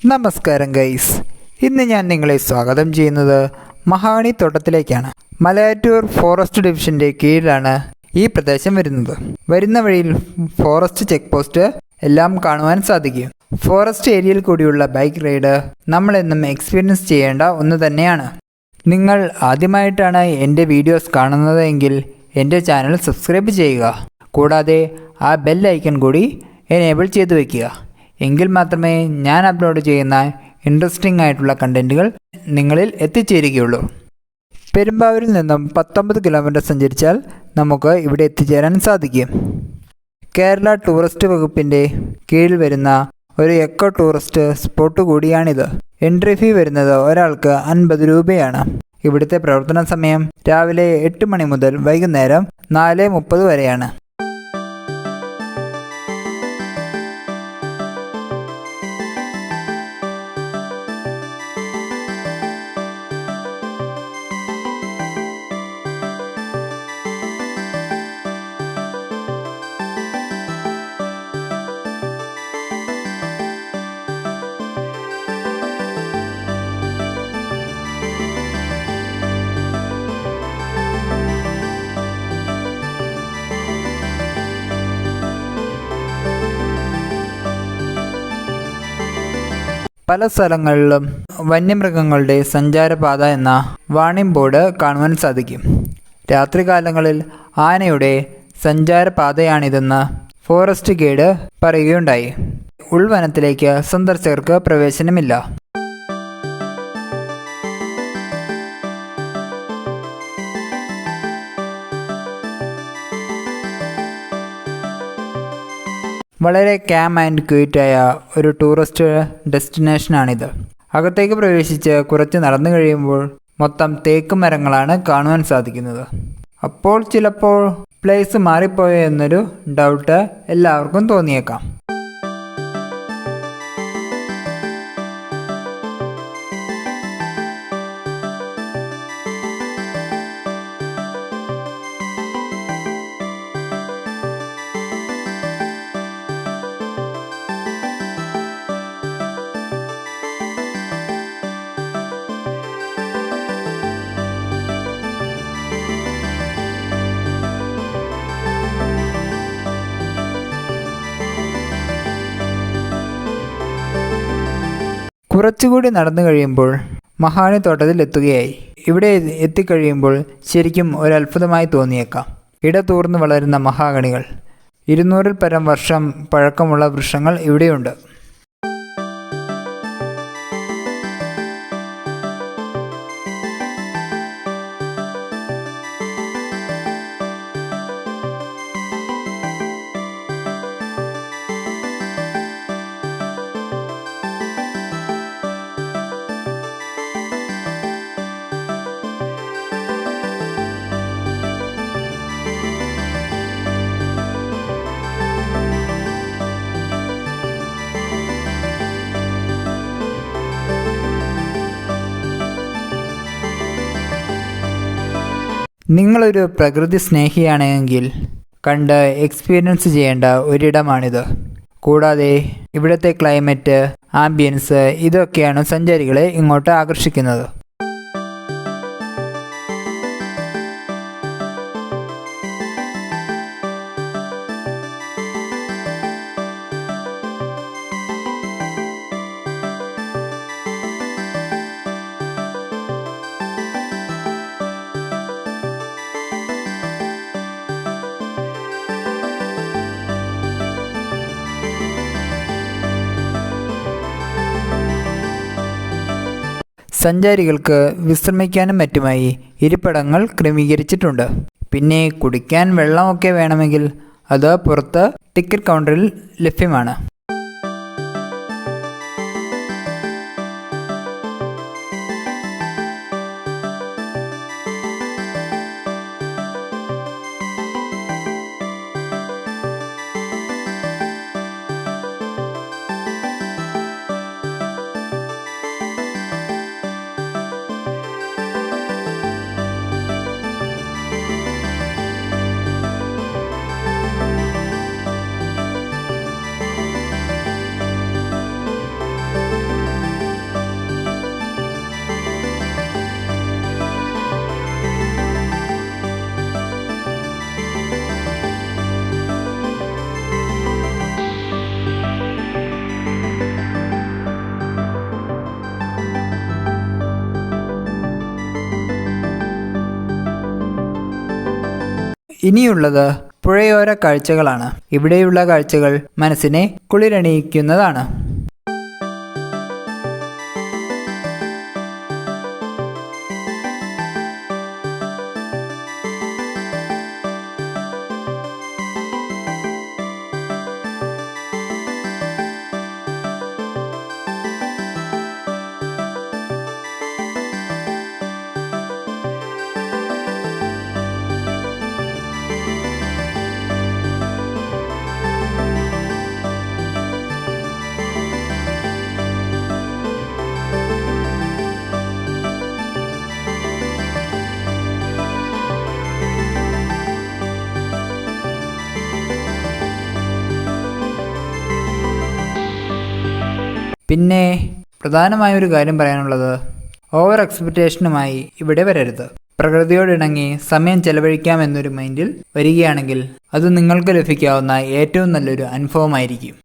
നമസ്കാരം ഗൈസ്, ഇന്ന് ഞാൻ നിങ്ങളെ സ്വാഗതം ചെയ്യുന്നത് മഹാഗണി തോട്ടത്തിലേക്കാണ്. മലയാറ്റൂർ ഫോറസ്റ്റ് ഡിവിഷൻ്റെ കീഴിലാണ് ഈ പ്രദേശം വരുന്നത്. വരുന്ന വഴിയിൽ ഫോറസ്റ്റ് ചെക്ക് പോസ്റ്റ് എല്ലാം കാണുവാൻ സാധിക്കും. ഫോറസ്റ്റ് ഏരിയയിൽ കൂടിയുള്ള ബൈക്ക് റൈഡ് നമ്മളെന്നും എക്സ്പീരിയൻസ് ചെയ്യേണ്ട ഒന്ന് തന്നെയാണ്. നിങ്ങൾ ആദ്യമായിട്ടാണ് എൻ്റെ വീഡിയോസ് കാണുന്നതെങ്കിൽ എൻ്റെ ചാനൽ സബ്സ്ക്രൈബ് ചെയ്യുക. കൂടാതെ ആ ബെൽ ഐക്കൺ കൂടി എനേബിൾ ചെയ്തു വയ്ക്കുക. എങ്കിൽ മാത്രമേ ഞാൻ അപ്ലോഡ് ചെയ്യുന്ന ഇൻട്രസ്റ്റിംഗ് ആയിട്ടുള്ള കണ്ടൻറ്റുകൾ നിങ്ങളിൽ എത്തിച്ചേരുകയുള്ളൂ. പെരുമ്പാവൂരിൽ നിന്നും 19 കിലോമീറ്റർ സഞ്ചരിച്ചാൽ നമുക്ക് ഇവിടെ എത്തിച്ചേരാൻ സാധിക്കും. കേരള ടൂറിസ്റ്റ് വകുപ്പിൻ്റെ കീഴിൽ വരുന്ന ഒരു എക്കോ ടൂറിസ്റ്റ് സ്പോട്ട് കൂടിയാണിത്. എൻട്രി ഫീ വരുന്നത് ഒരാൾക്ക് 50 രൂപയാണ്. ഇവിടുത്തെ പ്രവർത്തന സമയം രാവിലെ 8 മണി മുതൽ വൈകുന്നേരം 4:30 വരെയാണ്. പല സ്ഥലങ്ങളിലും വന്യമൃഗങ്ങളുടെ സഞ്ചാരപാത എന്ന വാണിംഗ് ബോർഡ് കാണുവാൻ സാധിക്കും. രാത്രികാലങ്ങളിൽ ആനയുടെ സഞ്ചാരപാതയാണിതെന്ന് ഫോറസ്റ്റ് ഗൈഡ് പറയുകയുണ്ടായി. ഉൾവനത്തിലേക്ക് സന്ദർശകർക്ക് പ്രവേശനമില്ല. വളരെ ക്യാം ആൻഡ് ക്യൂറ്റായ ഒരു ടൂറിസ്റ്റ് ഡെസ്റ്റിനേഷനാണിത്. അകത്തേക്ക് പ്രവേശിച്ച് കുറച്ച് നടന്നു കഴിയുമ്പോൾ മൊത്തം തേക്ക് മരങ്ങളാണ് കാണുവാൻ സാധിക്കുന്നത്. അപ്പോൾ ചിലപ്പോൾ പ്ലേസ് മാറിപ്പോയോ എന്നൊരു ഡൗട്ട് എല്ലാവർക്കും തോന്നിയേക്കാം. കുറച്ചുകൂടി നടന്നു കഴിയുമ്പോൾ മഹാഗണി തോട്ടത്തിൽ എത്തുകയായി. ഇവിടെ എത്തിക്കഴിയുമ്പോൾ ശരിക്കും ഒരു അത്ഭുതമായി തോന്നിയേക്കാം. ഇടതൂർന്ന് വളരുന്ന മഹാഗണികൾ. 200-ൽ പരം വർഷം പഴക്കമുള്ള വൃക്ഷങ്ങൾ ഇവിടെയുണ്ട്. നിങ്ങളൊരു പ്രകൃതി സ്നേഹിയാണെങ്കിൽ കണ്ട് എക്സ്പീരിയൻസ് ചെയ്യേണ്ട ഒരിടമാണിത്. കൂടാതെ ഇവിടുത്തെ ക്ലൈമറ്റ്, ആംബിയൻസ് ഇതൊക്കെയാണ് സഞ്ചാരികളെ ഇങ്ങോട്ട് ആകർഷിക്കുന്നത്. സഞ്ചാരികൾക്ക് വിശ്രമിക്കാനും മറ്റുമായി ഇരിപ്പിടങ്ങൾ ക്രമീകരിച്ചിട്ടുണ്ട്. പിന്നെ കുടിക്കാൻ വെള്ളമൊക്കെ വേണമെങ്കിൽ അത് പുറത്ത് ടിക്കറ്റ് കൗണ്ടറിൽ ലഭ്യമാണ്. ഇനിയുള്ളത് പുഴയോര കാഴ്ചകളാണ്. ഇവിടെയുള്ള കാഴ്ചകൾ മനസ്സിനെ കുളിരണിയിക്കുന്നതാണ്. പിന്നെ പ്രധാനമായൊരു കാര്യം പറയാനുള്ളത്, ഓവർ എക്സ്പെക്റ്റേഷനുമായി ഇവിടെ വരരുത്. പ്രകൃതിയോടിണങ്ങി സമയം ചെലവഴിക്കാമെന്നൊരു മൈൻഡിൽ വരികയാണെങ്കിൽ അത് നിങ്ങൾക്ക് ലഭിക്കാവുന്ന ഏറ്റവും നല്ലൊരു അനുഭവമായിരിക്കും.